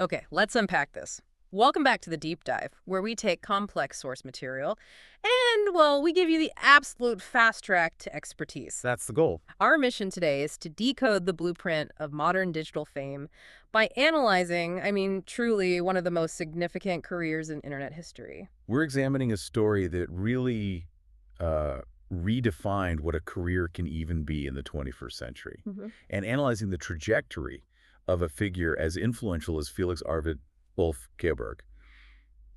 Okay, let's unpack this. Welcome back to the deep dive, where we take complex source material and, well, we give you the absolute fast track to expertise. That's the goal. Our mission today is to decode the blueprint of modern digital fame by analyzing, truly one of the most significant careers in internet history. We're examining a story that really uh, redefined what a career can even be in the 21st century, and analyzing the trajectory of a figure as influential as Felix Arvid Ulf Kjellberg.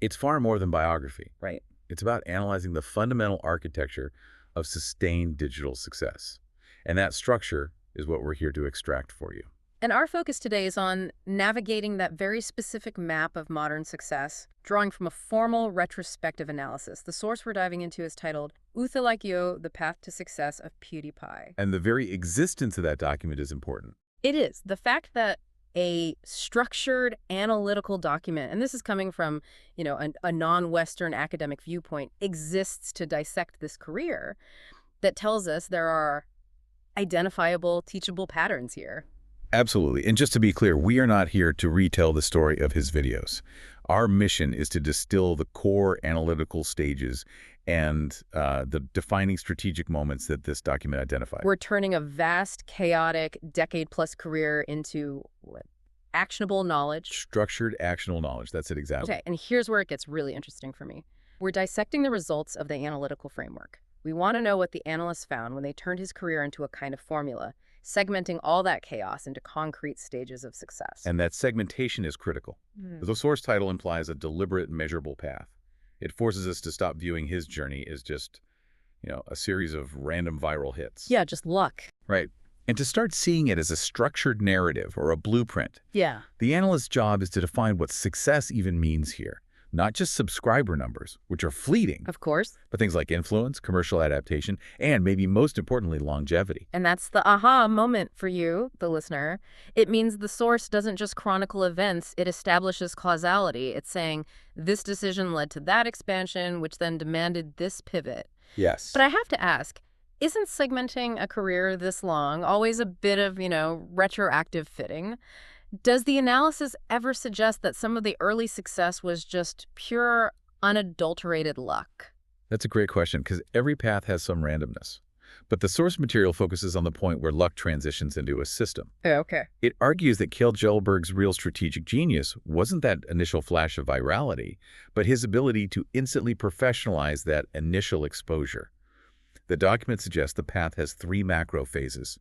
It's far more than biography. Right. It's about analyzing the fundamental architecture of sustained digital success. And that structure is what we're here to extract for you. And our focus today is on navigating that very specific map of modern success, drawing from a formal retrospective analysis. The source we're diving into is titled Uthalakio, The Path to Success of PewDiePie. And the very existence of that document is important. It is. The fact that a structured analytical document, and this is coming from, a non-Western academic viewpoint, exists to dissect this career, that tells us there are identifiable, teachable patterns here. Absolutely. And just to be clear, we are not here to retell the story of his videos. Our mission is to distill the core analytical stages and the defining strategic moments that this document identified. We're turning a vast, chaotic, decade-plus career into actionable knowledge. Structured, actionable knowledge. That's it exactly. Okay, and here's where it gets really interesting for me. We're dissecting the results of the analytical framework. We want to know what the analysts found when they turned his career into a kind of formula, segmenting all that chaos into concrete stages of success. And that segmentation is critical. The source title implies a deliberate, measurable path. It forces us to stop viewing his journey as just, a series of random viral hits. Yeah, just luck. Right. And to start seeing it as a structured narrative or a blueprint. Yeah. The analyst's job is to define what success even means here. Not just subscriber numbers, which are fleeting, Of course. but things like influence, commercial adaptation, and maybe most importantly, longevity. And that's the aha moment for you, the listener. It means the source doesn't just chronicle events, it establishes causality. It's saying this decision led to that expansion, which then demanded this pivot. Yes. But I have to ask, isn't segmenting a career this long always a bit of, retroactive fitting? Does the analysis ever suggest that some of the early success was just pure, unadulterated luck? That's a great question, because every path has some randomness. But the source material focuses on the point where luck transitions into a system. Yeah, okay. It argues that Kjellberg's real strategic genius wasn't that initial flash of virality, but his ability to instantly professionalize that initial exposure. The document suggests the path has three macro phases: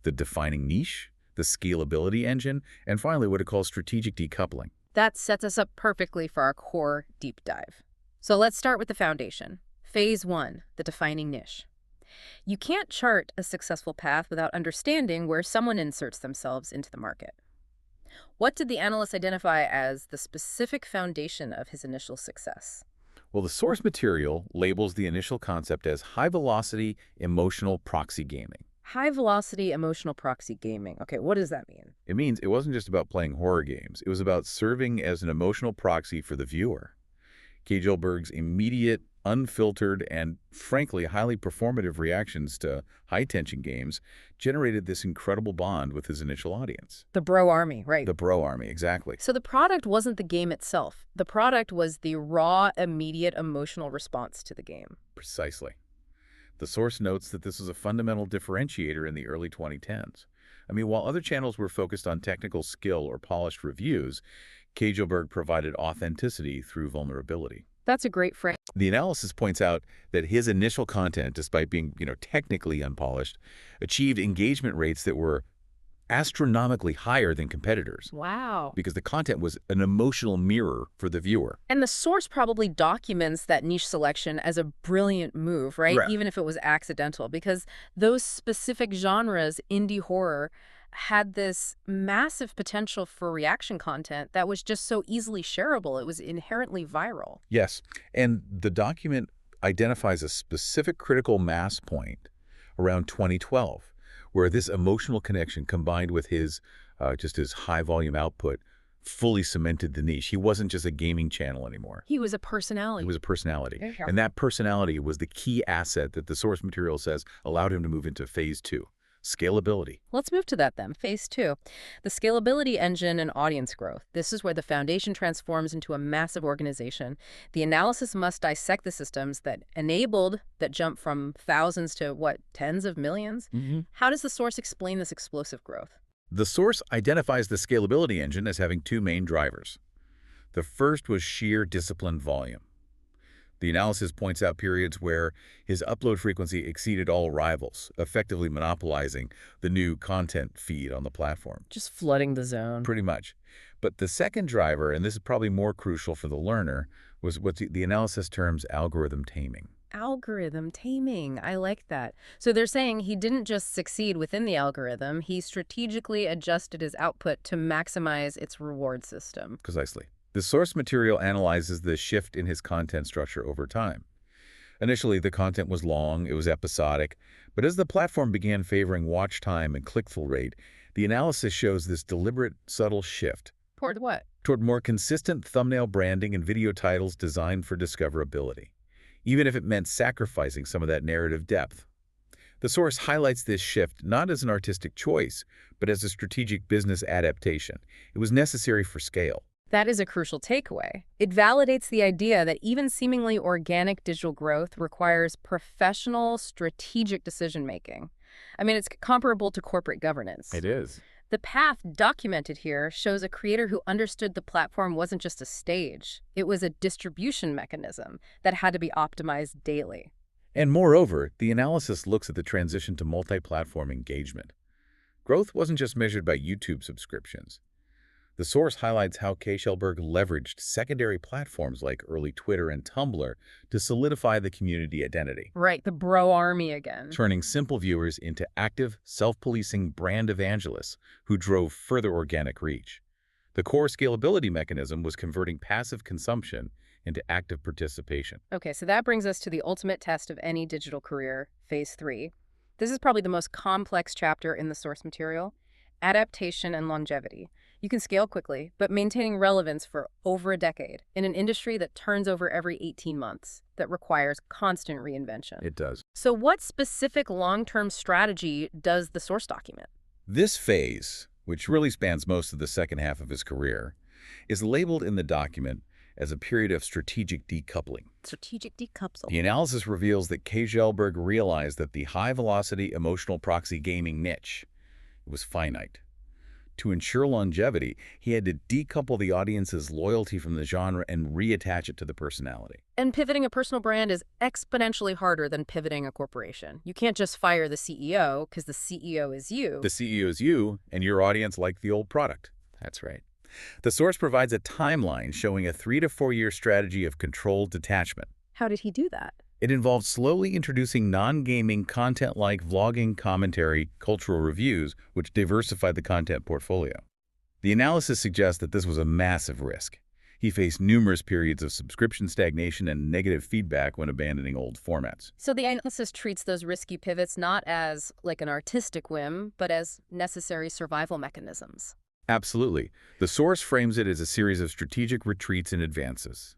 the defining niche, the scalability engine, and finally what it calls strategic decoupling. That sets us up perfectly for our core deep dive. So let's start with the foundation. Phase 1, the defining niche. You can't chart a successful path without understanding where someone inserts themselves into the market. What did the analyst identify as the specific foundation of his initial success? Well, the source material labels the initial concept as high-velocity emotional proxy gaming. High-velocity emotional proxy gaming. Okay, what does that mean? It means it wasn't just about playing horror games. It was about serving as an emotional proxy for the viewer. Kjellberg's immediate, unfiltered, and frankly highly performative reactions to high-tension games generated this incredible bond with his initial audience. The bro army, right? The bro army, exactly. So the product wasn't the game itself. The product was the raw, immediate emotional response to the game. Precisely. The source notes that this was a fundamental differentiator in the early 2010s. While other channels were focused on technical skill or polished reviews, Kjellberg provided authenticity through vulnerability. That's a great frame. The analysis points out that his initial content, despite being, technically unpolished, achieved engagement rates that were astronomically higher than competitors. Wow. Because the content was an emotional mirror for the viewer. And the source probably documents that niche selection as a brilliant move, right? Right. Even if it was accidental, because those specific genres, indie horror, had this massive potential for reaction content that was just so easily shareable. It was inherently viral. Yes, and the document identifies a specific critical mass point around 2012, where this emotional connection combined with his high-volume output fully cemented the niche. He wasn't just a gaming channel anymore. He was a personality. He was a personality. Yeah. And that personality was the key asset that the source material says allowed him to move into phase 2, Scalability. Let's move to that then. Phase two, the scalability engine and audience growth. This is where the foundation transforms into a massive organization. The analysis must dissect the systems that enabled that jump from thousands to, what, tens of millions? How does the source explain this explosive growth? The source identifies the scalability engine as having two main drivers. The first was sheer disciplined volume. The analysis points out periods where his upload frequency exceeded all rivals, effectively monopolizing the new content feed on the platform. Just flooding the zone. Pretty much. But the second driver, and this is probably more crucial for the learner, was what the analysis terms algorithm taming. Algorithm taming. I like that. So they're saying he didn't just succeed within the algorithm, he strategically adjusted his output to maximize its reward system. Precisely. The source material analyzes the shift in his content structure over time. Initially, the content was long, it was episodic, but as the platform began favoring watch time and click-through rate, the analysis shows this deliberate, subtle shift. Toward what? Toward more consistent thumbnail branding and video titles designed for discoverability, even if it meant sacrificing some of that narrative depth. The source highlights this shift not as an artistic choice, but as a strategic business adaptation. It was necessary for scale. That is a crucial takeaway. It validates the idea that even seemingly organic digital growth requires professional, strategic decision-making. I mean, it's comparable to corporate governance. It is. The path documented here shows a creator who understood the platform wasn't just a stage. It was a distribution mechanism that had to be optimized daily. And moreover, the analysis looks at the transition to multi-platform engagement. Growth wasn't just measured by YouTube subscriptions. The source highlights how Kjellberg leveraged secondary platforms like early Twitter and Tumblr to solidify the community identity. Right, the bro army again. Turning simple viewers into active, self-policing brand evangelists who drove further organic reach. The core scalability mechanism was converting passive consumption into active participation. Okay, so that brings us to the ultimate test of any digital career, phase three. This is probably the most complex chapter in the source material: adaptation and longevity. You can scale quickly, but maintaining relevance for over a decade in an industry that turns over every 18 months, that requires constant reinvention. It does. So what specific long-term strategy does the source document? This phase, which really spans most of the second half of his career, is labeled in the document as a period of strategic decoupling. Strategic decoupling. The analysis reveals that Kjellberg realized that the high-velocity emotional proxy gaming niche was finite. To ensure longevity, he had to decouple the audience's loyalty from the genre and reattach it to the personality. And pivoting a personal brand is exponentially harder than pivoting a corporation. You can't just fire the CEO because the CEO is you. The CEO is you, and your audience like the old product. That's right. The source provides a timeline showing a 3 to 4 year strategy of controlled detachment. How did he do that? It involved slowly introducing non-gaming content like vlogging, commentary, cultural reviews, which diversified the content portfolio. The analysis suggests that this was a massive risk. He faced numerous periods of subscription stagnation and negative feedback when abandoning old formats. So the analysis treats those risky pivots not as like an artistic whim, but as necessary survival mechanisms. Absolutely. The source frames it as a series of strategic retreats and advances.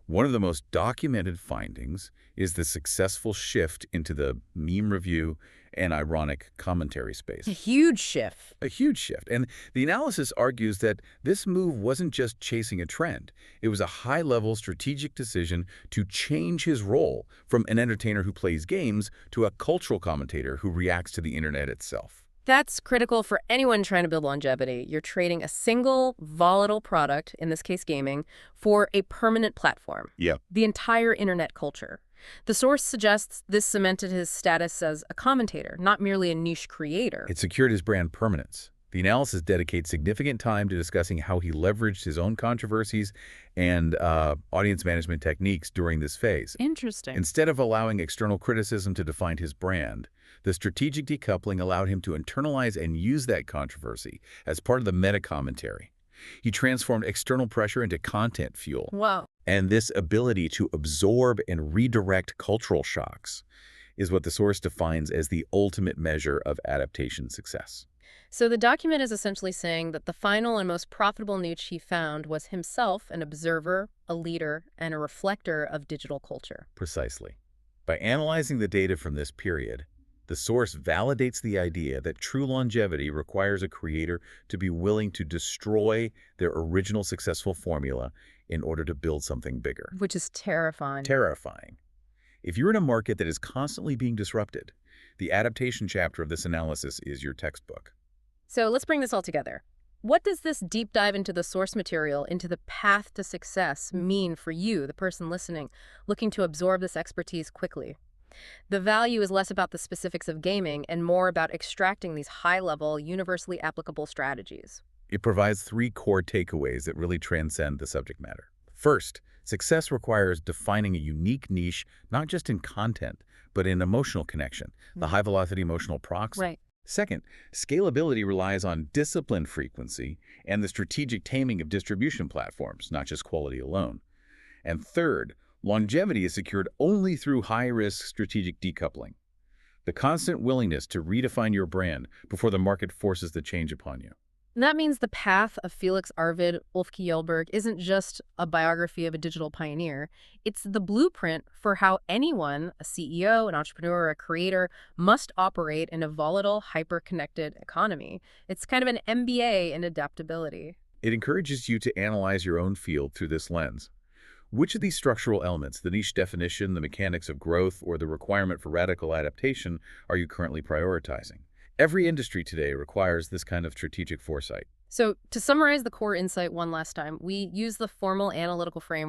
One of the most documented findings is the successful shift into the meme review and ironic commentary space. A huge shift. A huge shift. And the analysis argues that this move wasn't just chasing a trend. It was a high-level strategic decision to change his role from an entertainer who plays games to a cultural commentator who reacts to the internet itself. That's critical for anyone trying to build longevity. You're trading a single volatile product, in this case gaming, for a permanent platform. Yep. The entire internet culture. The source suggests this cemented his status as a commentator, not merely a niche creator. It secured his brand permanence. The analysis dedicates significant time to discussing how he leveraged his own controversies and audience management techniques during this phase. Interesting. Instead of allowing external criticism to define his brand, the strategic decoupling allowed him to internalize and use that controversy as part of the meta-commentary. He transformed external pressure into content fuel. Wow. And this ability to absorb and redirect cultural shocks is what the source defines as the ultimate measure of adaptation success. So the document is essentially saying that the final and most profitable niche he found was himself an observer, a leader, and a reflector of digital culture. Precisely. By analyzing the data from this period, The source validates the idea that true longevity requires a creator to be willing to destroy their original successful formula in order to build something bigger. Which is terrifying. Terrifying. If you're in a market that is constantly being disrupted, the adaptation chapter of this analysis is your textbook. So let's bring this all together. What does this deep dive into the source material, into the path to success, mean for you, the person listening, looking to absorb this expertise quickly? The value is less about the specifics of gaming and more about extracting these high-level, universally applicable strategies. It provides 3 core takeaways that really transcend the subject matter. First, success requires defining a unique niche, not just in content, but in emotional connection, the high-velocity emotional proxy. Right. Second, scalability relies on disciplined frequency and the strategic taming of distribution platforms, not just quality alone. And third, longevity is secured only through high-risk strategic decoupling, the constant willingness to redefine your brand before the market forces the change upon you. And that means the path of Felix Arvid Ulf Kjellberg isn't just a biography of a digital pioneer. It's the blueprint for how anyone, a CEO, an entrepreneur, a creator, must operate in a volatile, hyper-connected economy. It's kind of an MBA in adaptability. It encourages you to analyze your own field through this lens. Which of these structural elements, the niche definition, the mechanics of growth, or the requirement for radical adaptation, are you currently prioritizing? Every industry today requires this kind of strategic foresight. So to summarize the core insight one last time, we use the formal analytical framework